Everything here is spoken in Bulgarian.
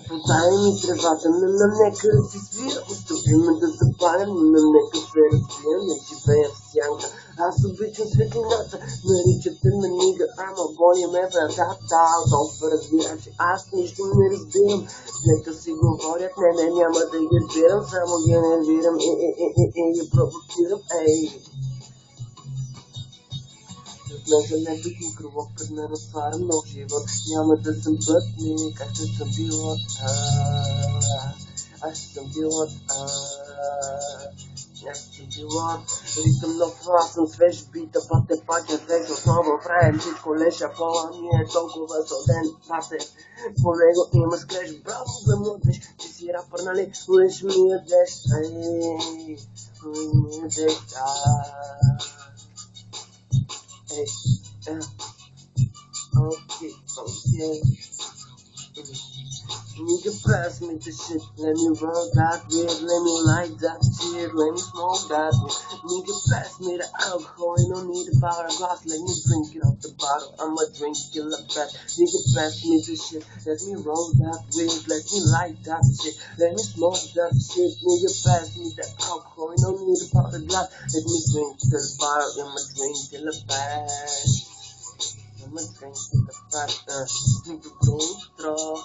Продай ми тревата, нека да си свира. Остави ме да запалям, нека се разбия, не живея в сянка. Аз обичам светлината, наричате ме нига, ама боли ме вратата. Толкова разбира, че аз нищо не разбирам. Нека си говорят, няма да ги разбирам, само ги нервирам и ги провокирам, Днес не бих микровок пред мен отварям нов живот. Няма да съм пътник, как ще съм пилот. Аз ще съм пилот. Аз ще съм пилот. Ритъм нов, аз съм свеж бита, пате пак е свеж отново правим всичко леша. Пола ми е толкова студен, пате. По него има скреш, браво бе младеж. Ти си рапър, нали? Уеш ми ядеш. Ми ядеш. Okay. Nigga pass me the shit, let me roll that weed, let me light that shit, let me smoke that weed. Nigga pass me the alcohol, you don't need a bottle glass, let me drink it off the bottle, I'ma drink it like that. Nigga pass me the shit, let me roll that weed, let me light that shit, let me smoke that shit. Nigga pass me the alcohol, you don't need a bottle glass, let me drink it to the bottle, I'ma drink it like that. I'ma drink it like that, nigga go straw.